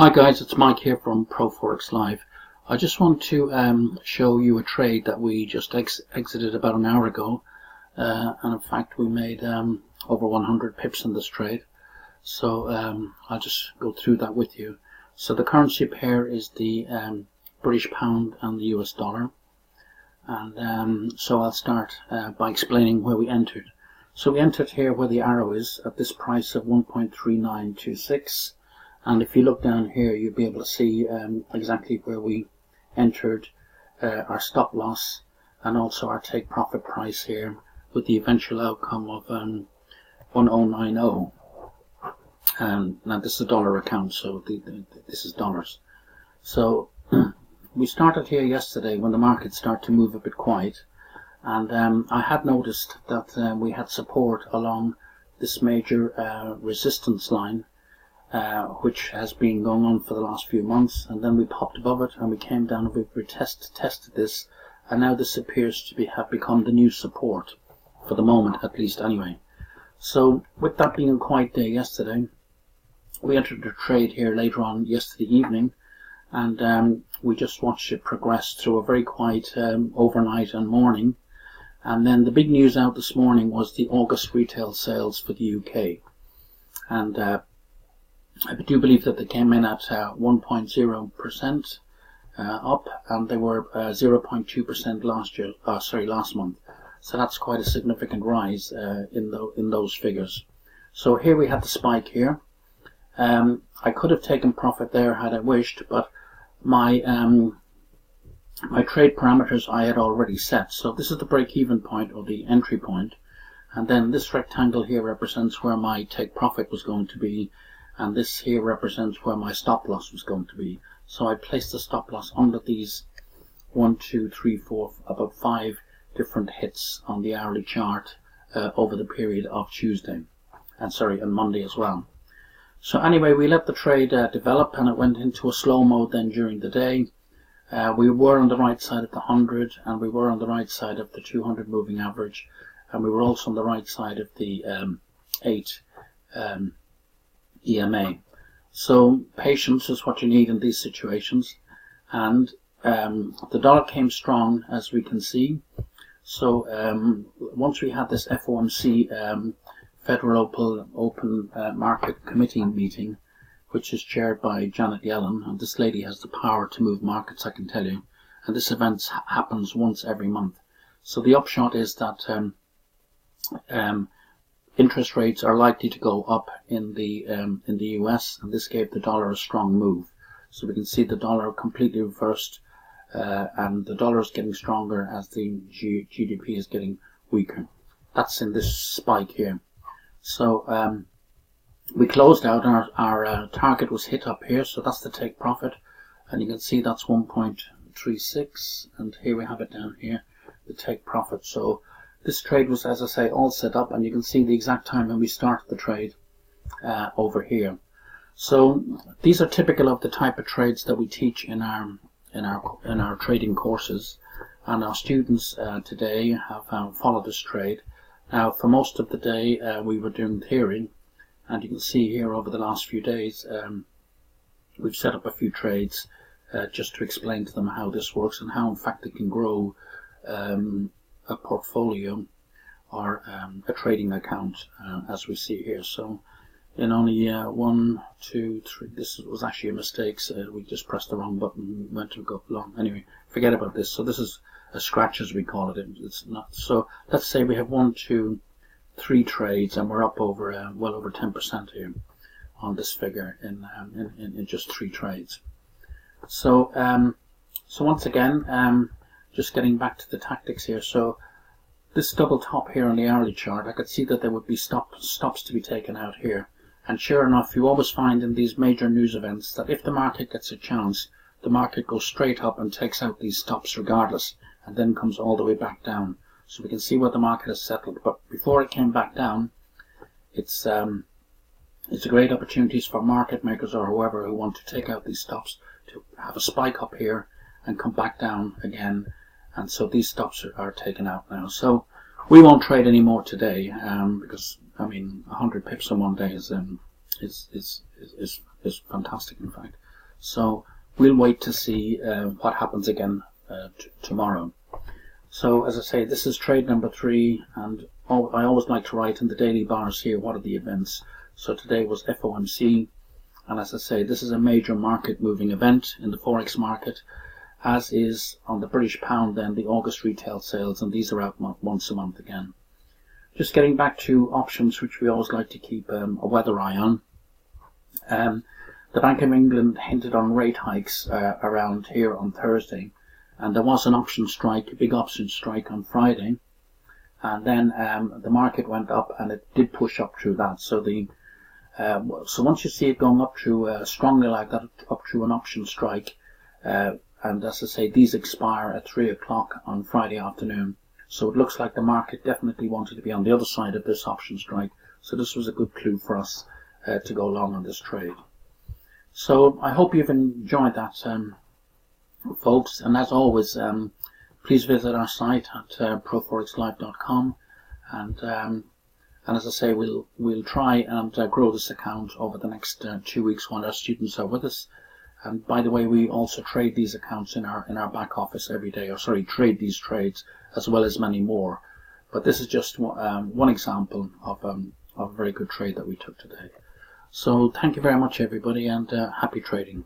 Hi guys, it's Mike here from Forex Live. I just want to show you a trade that we just exited about an hour ago, and in fact we made over 100 pips in this trade. So I'll just go through that with you. So the currency pair is the British pound and the US dollar, and so I'll start by explaining where we entered. So we entered here where the arrow is at this price of 1.3926. And if you look down here, you'll be able to see exactly where we entered our stop loss and also our take profit price here, with the eventual outcome of 1090. Now this is a dollar account, so this is dollars. So we started here yesterday when the market started to move a bit quiet, and I had noticed that we had support along this major resistance line, which has been going on for the last few months, and then we popped above it and we came down and we tested this, and now this appears to have become the new support for the moment, at least anyway. So with that being a quiet day yesterday, we entered a trade here later on yesterday evening, and we just watched it progress through a very quiet overnight and morning, and then the big news out this morning was the August retail sales for the UK, and I do believe that they came in at 1.0% up, and they were 0.2% last month. So that's quite a significant rise in those figures. So here we had the spike here. I could have taken profit there had I wished, but my my trade parameters I had already set. So this is the break-even point, or the entry point, and then this rectangle here represents where my take profit was going to be, and this here represents where my stop loss was going to be. So I placed the stop loss under these 1, 2, 3, 4, about 5 different hits on the hourly chart over the period of Tuesday, and Monday as well. So anyway, we let the trade develop, and it went into a slow mode then during the day. We were on the right side of the 100, and we were on the right side of the 200 moving average, and we were also on the right side of the 8 EMA. So patience is what you need in these situations, and the dollar came strong, as we can see. So once we had this FOMC Federal Open Market Committee meeting, which is chaired by Janet Yellen, and this lady has the power to move markets, I can tell you, and this event happens once every month. So the upshot is that interest rates are likely to go up in the US, and this gave the dollar a strong move. So we can see the dollar completely reversed, and the dollar is getting stronger as the GDP is getting weaker. That's in this spike here. So we closed out, and our target was hit up here, so that's the take profit, and you can see that's 1.36, and here we have it down here, the take profit. So this trade was, as I say, all set up, and you can see the exact time when we started the trade over here. So these are typical of the type of trades that we teach in our trading courses, and our students today have followed this trade. Now, for most of the day we were doing theory, and you can see here over the last few days we've set up a few trades just to explain to them how this works and how in fact it can grow a portfolio or a trading account, as we see here. So in only 1, 2, 3, this was actually a mistake, so we just pressed the wrong button, went to go long. Anyway, forget about this. So this is a scratch, as we call it. It's not. So let's say we have 1, 2, 3 trades, and we're up over well over 10% here on this figure in just 3 trades. So so once again, just getting back to the tactics here. So this double top here on the hourly chart, I could see that there would be stops to be taken out here. And sure enough, you always find in these major news events that if the market gets a chance, the market goes straight up and takes out these stops regardless, and then comes all the way back down. So we can see where the market has settled. But before it came back down, it's a great opportunities for market makers or whoever who want to take out these stops to have a spike up here and come back down again. And so these stops are taken out now. So we won't trade anymore today, because I mean 100 pips in one day is fantastic, in fact. So we'll wait to see what happens again tomorrow. So as I say, this is trade number 3, and I always like to write in the daily bars here what are the events. So today was FOMC, and as I say, this is a major market moving event in the forex market, as is on the British pound then the August retail sales, and these are out once a month again. Just getting back to options, which we always like to keep a weather eye on. The Bank of England hinted on rate hikes around here on Thursday, and there was an option strike, a big option strike on Friday, and then the market went up and it did push up through that. So so once you see it going up through strongly like that, up through an option strike, and as I say, these expire at 3 o'clock on Friday afternoon. So it looks like the market definitely wanted to be on the other side of this option strike. So this was a good clue for us to go long on this trade. So I hope you've enjoyed that, folks. And as always, please visit our site at proforexlive.com. And as I say, we'll try and grow this account over the next 2 weeks while our students are with us. And by the way, we also trade these accounts in our back office every day, or sorry, trade these trades as well as many more. But this is just one example of a very good trade that we took today. So thank you very much, everybody, and happy trading.